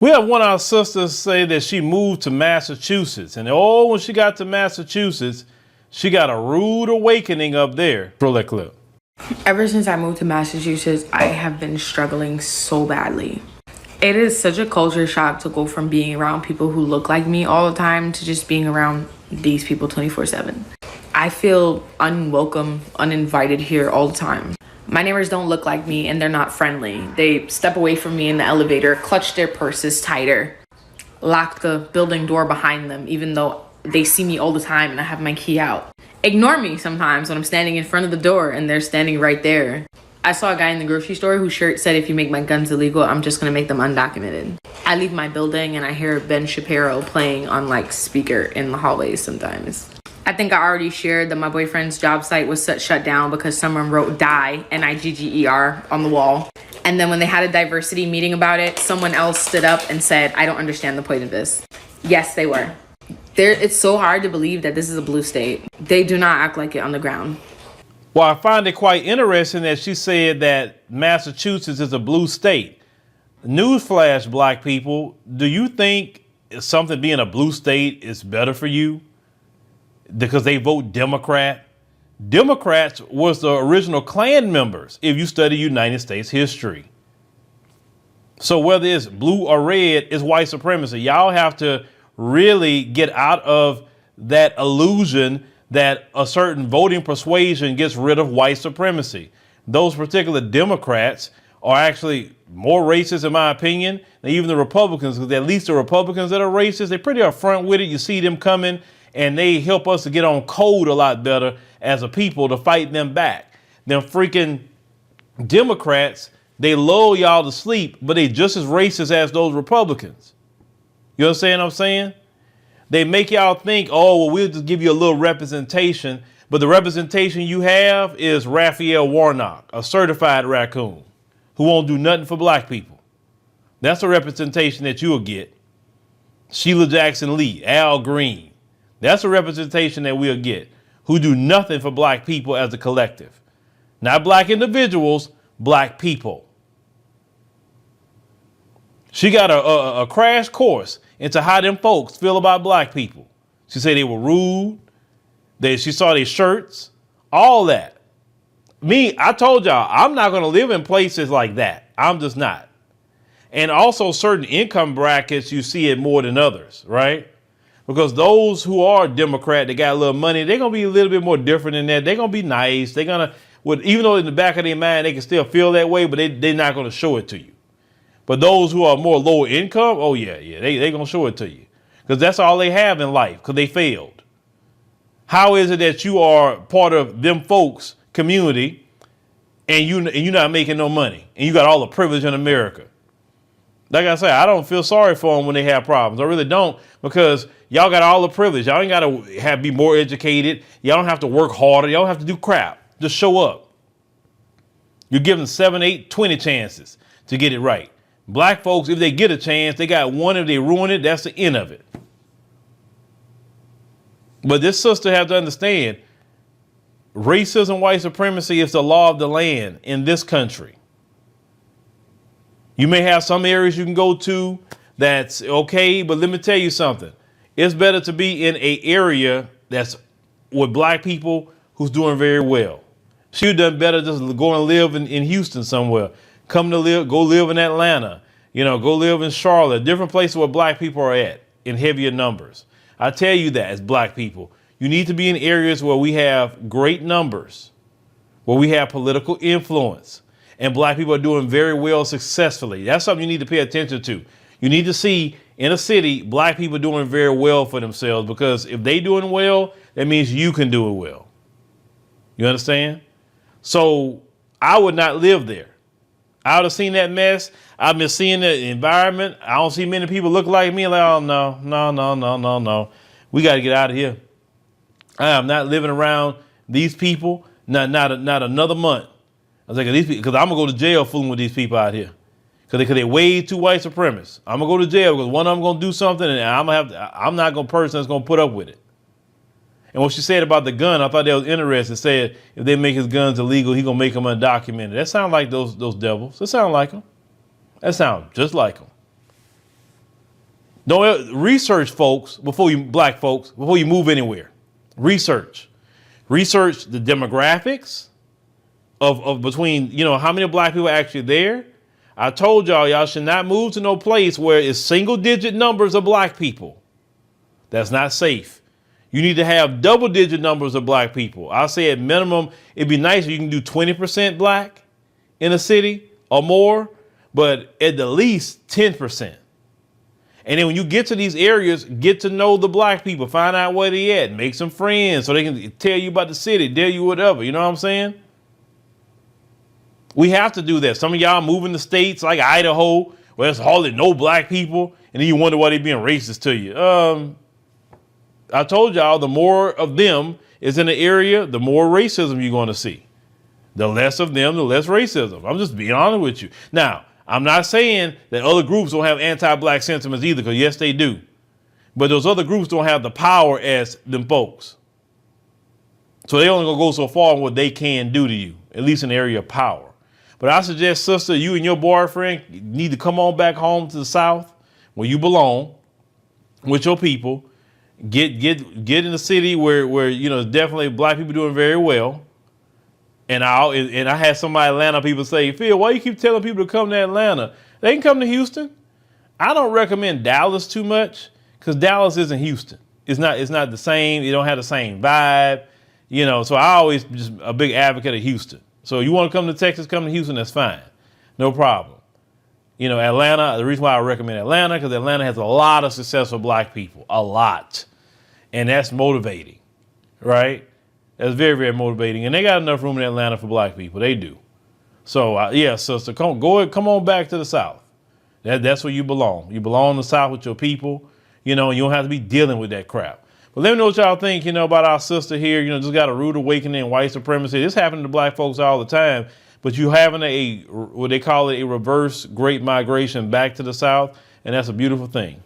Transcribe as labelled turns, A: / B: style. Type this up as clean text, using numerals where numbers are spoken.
A: We have one of our sisters say that she moved to Massachusetts, and when she got to Massachusetts, she got a rude awakening up there. Roll that clip.
B: Ever since I moved to Massachusetts, I have been struggling so badly. It is such a culture shock to go from being around people who look like me all the time to just being around these people 24/7. I feel unwelcome, uninvited here all the time. My neighbors don't look like me and they're not friendly. They step away from me in the elevator, clutch their purses tighter, lock the building door behind them, even though they see me all the time and I have my key out. Ignore me sometimes when I'm standing in front of the door and they're standing right there. I saw a guy in the grocery store whose shirt said, "If you make my guns illegal, I'm just gonna make them undocumented." I leave my building and I hear Ben Shapiro playing on like speaker in the hallways sometimes. I think I already shared that my boyfriend's job site was shut down because someone wrote "die" NIGGER on the wall. And then when they had a diversity meeting about it, someone else stood up and said, "I don't understand the point of this." Yes, they were. It's so hard to believe that this is a blue state. They do not act like it on the ground.
A: Well, I find it quite interesting that she said that Massachusetts is a blue state. Newsflash, black people, do you think something being a blue state is better for you because they vote Democrat? Democrats was the original Klan members if you study United States history. So whether it's blue or red, it's white supremacy. Y'all have to really get out of that illusion that a certain voting persuasion gets rid of white supremacy. Those particular Democrats are actually more racist, in my opinion, than even the Republicans, because at least the Republicans that are racist, they're pretty upfront with it. You see them coming, and they help us to get on code a lot better as a people to fight them back. Them freaking Democrats, they lull y'all to sleep, but they just as racist as those Republicans. You understand what I'm saying? They make y'all think, oh, well, we'll just give you a little representation. But the representation you have is Raphael Warnock, a certified raccoon who won't do nothing for black people. That's the representation that you'll get. Sheila Jackson Lee, Al Green. That's a representation that we'll get, who do nothing for black people as a collective. Not black individuals, black people. She got a crash course into how them folks feel about black people. She said they were rude. She saw their shirts, all that. Me, I told y'all, I'm not going to live in places like that. I'm just not. And also certain income brackets, you see it more than others, right? Because those who are Democrat, they got a little money, they're going to be a little bit more different than that. They're going to be nice. They're going to, even though in the back of their mind, they can still feel that way, but they're not going to show it to you. But those who are more lower income, oh yeah, they're going to show it to you. Because that's all they have in life, because they failed. How is it that you are part of them folks' community and you're not making no money and you got all the privilege in America? Like I said, I don't feel sorry for them when they have problems. I really don't, because y'all got all the privilege. Y'all ain't got to be more educated. Y'all don't have to work harder. Y'all don't have to do crap. Just show up. You're given 7, 8, 20 chances to get it right. Black folks, if they get a chance, they got one. If they ruin it, that's the end of it. But this sister has to understand, racism, white supremacy is the law of the land in this country. You may have some areas you can go to that's okay, but let me tell you something. It's better to be in an area that's with black people who's doing very well. She would have done better just go and live in Houston somewhere. Go live in Atlanta, go live in Charlotte, different places where black people are at in heavier numbers. I tell you that as black people, you need to be in areas where we have great numbers, where we have political influence, and black people are doing very well successfully. That's something you need to pay attention to. You need to see in a city, black people doing very well for themselves, because if they doing well, that means you can do it well. You understand? So I would not live there. I would have seen that mess. I've been seeing the environment. I don't see many people look like me. Like, oh, no. We got to get out of here. I am not living around these people. Not another month. I was like, because I'm going to go to jail fooling with these people out here. Because they're way too white supremacists. I'm going to go to jail because one of them going to do something and I'm not going to person that's going to put up with it. And what she said about the gun, I thought that was interesting. It said if they make his guns illegal, he's going to make them undocumented. That sounds like those devils. That sounds like them. That sounds just like them. Don't research, folks, black folks, before you move anywhere. Research the demographics of between, how many black people are actually there. I told y'all should not move to no place where it's single digit numbers of black people. That's not safe. You need to have double digit numbers of black people. I'll say at minimum, it'd be nice if you can do 20% black in a city or more, but at the least 10%. And then when you get to these areas, get to know the black people, find out where they at, make some friends so they can tell you about the city, tell you whatever. You know what I'm saying? We have to do that. Some of y'all moving to states like Idaho, where there's hardly no black people, and then you wonder why they being racist to you. I told y'all the more of them is in the area, the more racism you're going to see. The less of them, the less racism. I'm just being honest with you. Now, I'm not saying that other groups don't have anti-black sentiments either, because yes, they do. But those other groups don't have the power as them folks. So they only gonna go so far in what they can do to you, at least in the area of power. But I suggest, sister, you and your boyfriend need to come on back home to the South, where you belong, with your people. Get in the city where definitely black people doing very well. And I had some of my Atlanta people say, Phil, why you keep telling people to come to Atlanta? They can come to Houston. I don't recommend Dallas too much, because Dallas isn't Houston. It's not the same. You don't have the same vibe. So I always just a big advocate of Houston. So you want to come to Texas, come to Houston, that's fine. No problem. Atlanta, the reason why I recommend Atlanta, because Atlanta has a lot of successful black people, a lot. And that's motivating, right? That's very, very motivating. And they got enough room in Atlanta for black people. They do. So, sister, come on back to the South. That's where you belong. You belong in the South with your people, and you don't have to be dealing with that crap. But let me know what y'all think, about our sister here. Just got a rude awakening in white supremacy. This happening to black folks all the time. But you having what they call it, a reverse great migration back to the South. And that's a beautiful thing.